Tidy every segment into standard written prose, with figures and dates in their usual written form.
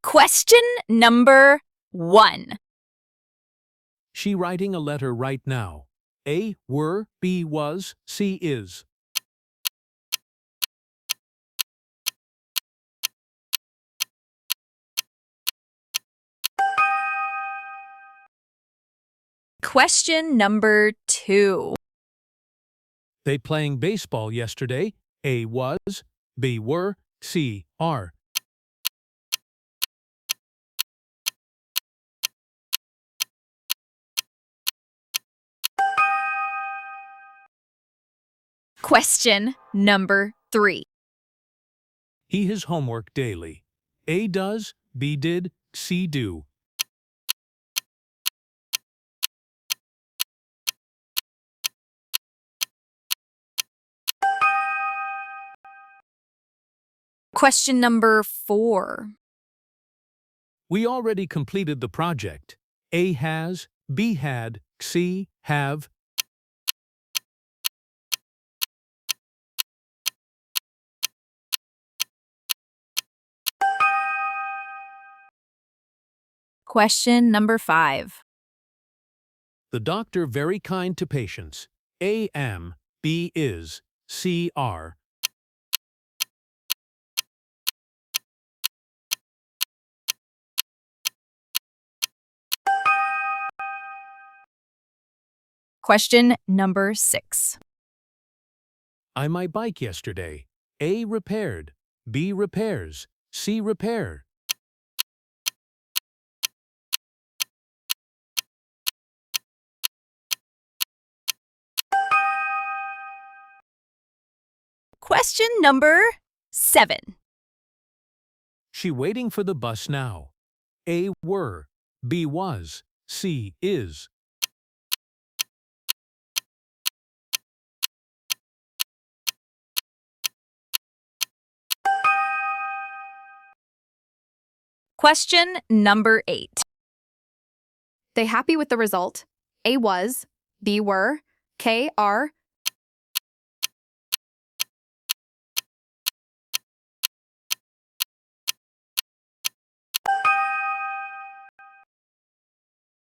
Question number 1. She writing a letter right now. A, were, B, was, C, is. Question number 2. They playing baseball yesterday. A, was, B, were, C, are. Question number 3. He his homework daily. A does, B did, C do. Question number 4. We already completed the project. A has, B had, C have. Question number 5. The doctor very kind to patients. A am, B is, C are. Question number 6. I my bike yesterday. A repaired, B repairs, C repair. Question number 7. She waiting for the bus now. A were, B was, C is. Question number 8. They happy with the result? A was, B were, K are.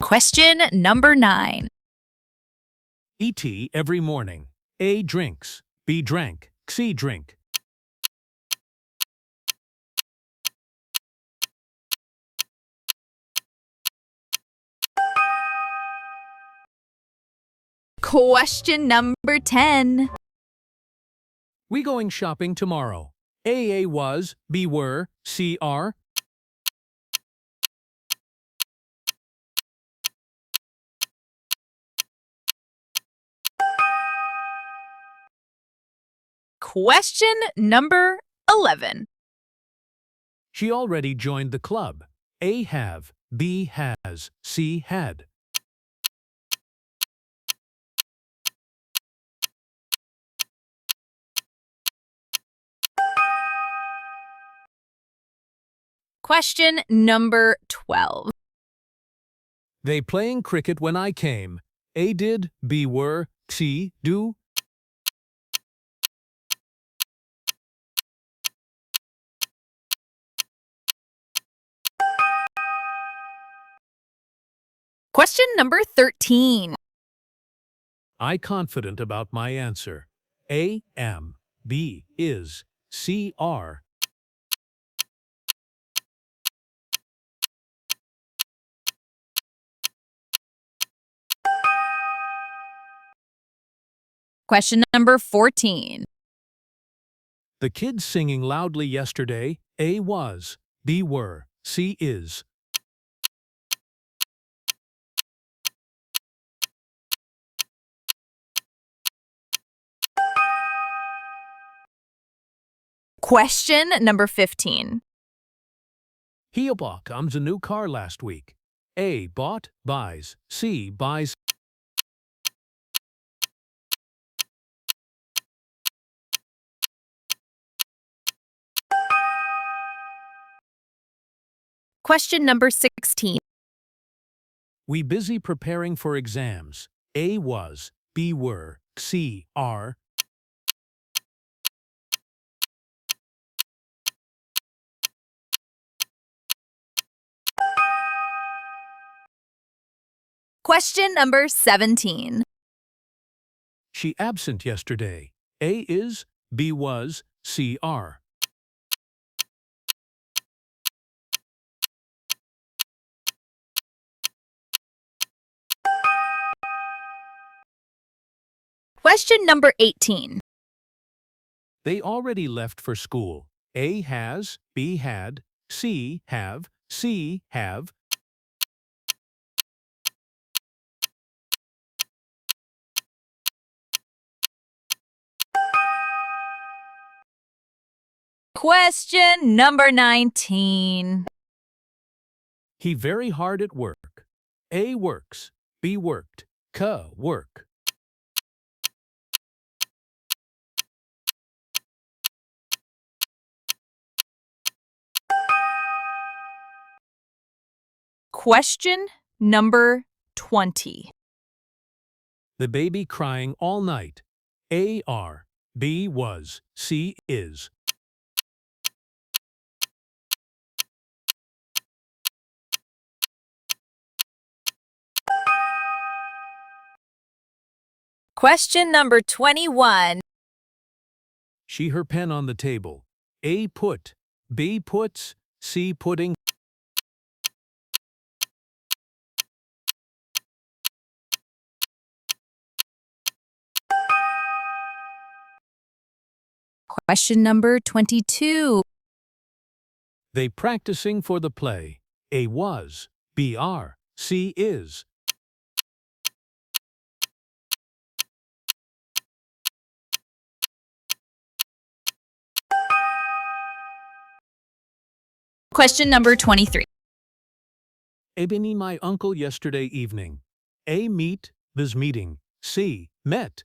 Question number 9. Eat tea every morning. A drinks, B drank, C drink. Question number 10. We going shopping tomorrow. A was, B were, C are. Question number 11. She already joined the club. A have, B has, C had. Question number 12. They playing cricket when I came. A did, B were, C do. Question number 13. I confident about my answer. A am, B is, C are. Question number 14. The kids singing loudly yesterday. A was, B were, C is. Question number 15. He bought comes a new car last week. A bought, buys, C buys. Question number 16. We busy preparing for exams. A was, B were, C are. Question number 17. She absent yesterday. A is, B was, C are. Question number 18. They already left for school. A has, B had, C have, C have. Question number 19. He very hard at work. A works, B worked, C work. Question number 20. The baby crying all night. A are, B was, C is. Question number 21. She her pen on the table. A put, B puts, C pudding. Question number 22. They practicing for the play. A was, B are, C is. Question number 23. A been my uncle yesterday evening. A meet, this meeting. C met.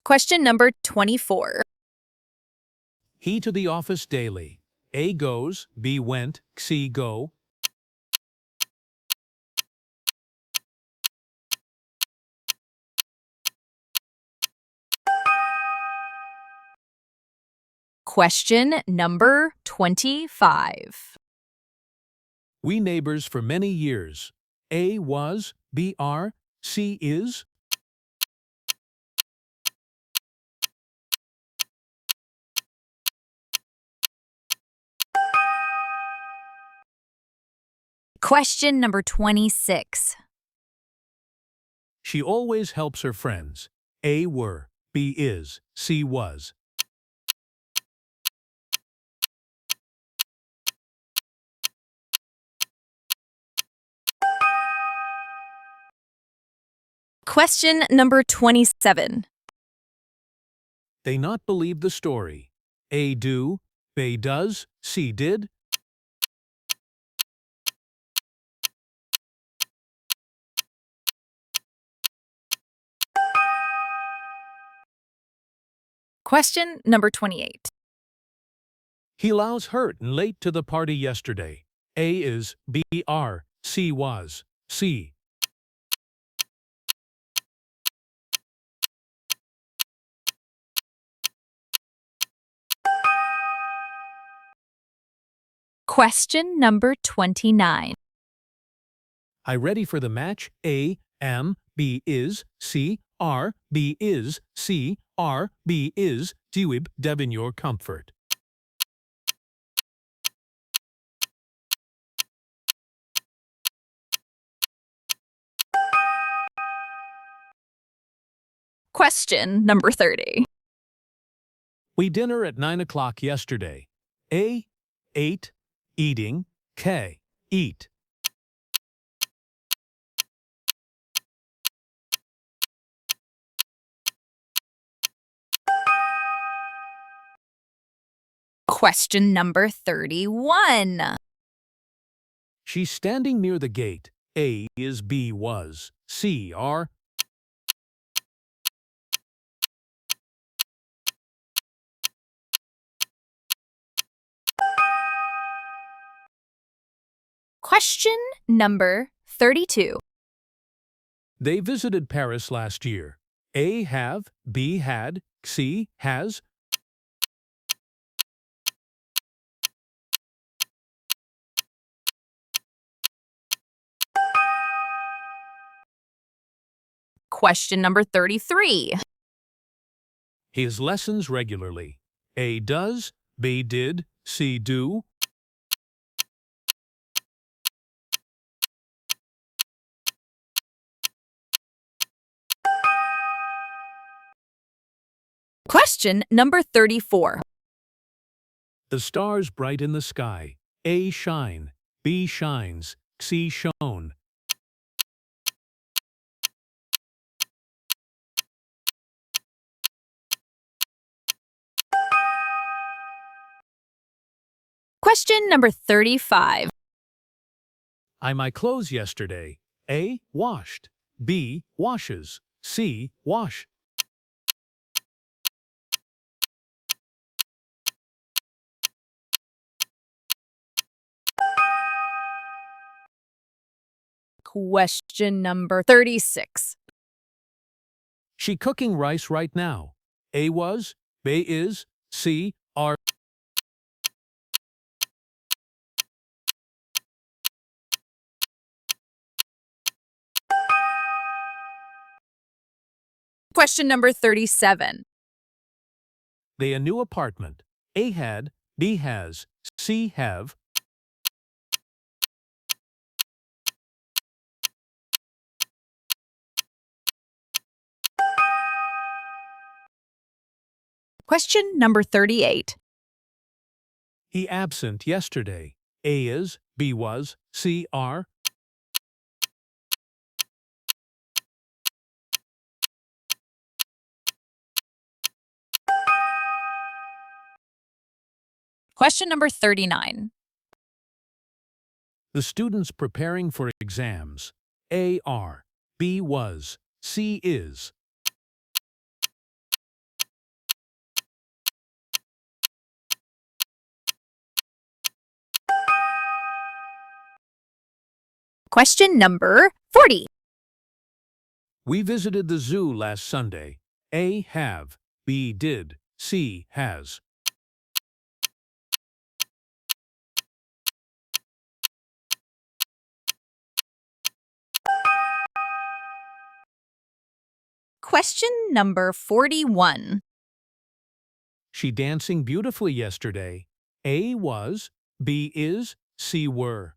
Question number 24. He to the office daily. A goes, B went, C go. Question number 25. We neighbors for many years. A was, B are, C is. Question number 26. She always helps her friends. A were, B is, C was. Question number 27. They not believe the story. A do, B does, C did. Question number 28. He allows hurt and late to the party yesterday. A is, B are, C was, C. Question number 29. I ready for the match. A, am, B is, C, are, B is, C, are, B is, Dewib, Devin your comfort. Question number 30. We dinner at 9 o'clock yesterday. A, ate, eating, K, eat. Question number 31. She's standing near the gate. A is, B was, C are. Question number 32. They visited Paris last year. A have, B had, C has. Question number 33. His lessons regularly. A does, B did, C do. Question number 34. The stars bright in the sky. A shine, B shines, C shone. Question number 35. I my clothes yesterday. A washed, B washes, C wash. Question number 36. She cooking rice right now. A was, B is, C are. Question number 37. They a new apartment. A had, B has, C have. Question number 38. He absent yesterday. A is, B was, C are. Question number 39. The students preparing for exams. A are, B was, C is. Question number 40. We visited the zoo last Sunday. A have, B did, C has. Question number 41. She dancing beautifully yesterday. A was, B is, C were.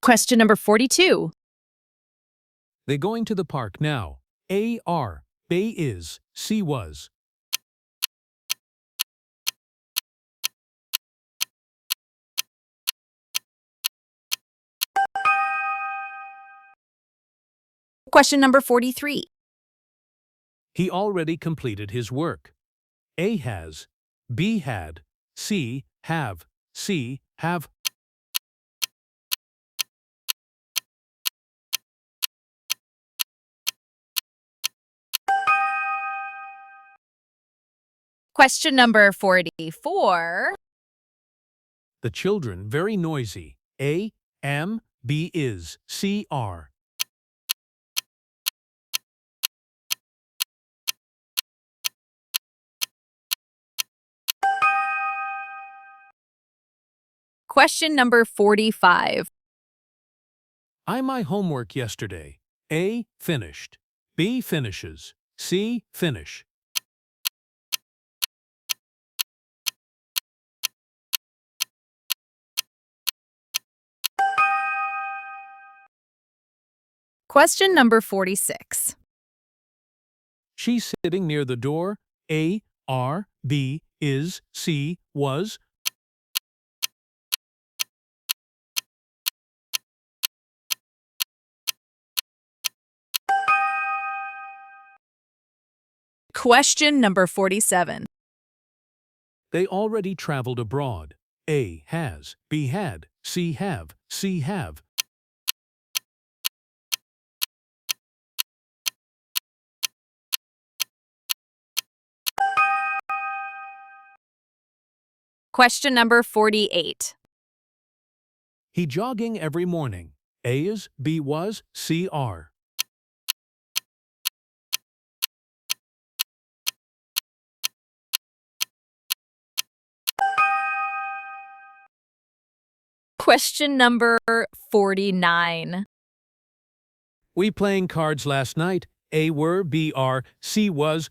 Question number 42. They going to the park now. A are, B is, C was. Question number 43. He already completed his work. A has, B had, C have, C have. Question number 44. The children very noisy. A am, B is, C are. Question number 45. I my homework yesterday. A finished, B finishes, C finish. Question number 46. She's sitting near the door. A are, B is, C was. Question number 47. They already traveled abroad. A has, B had, C have, C have. Question number 48. He jogging every morning. A is, B was, C are. Question number 49. We playing cards last night. A were, B are, C was.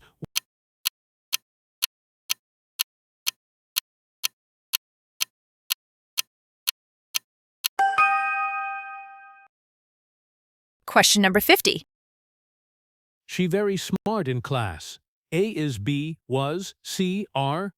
Question number 50. She very smart in class. A is, B was, C are.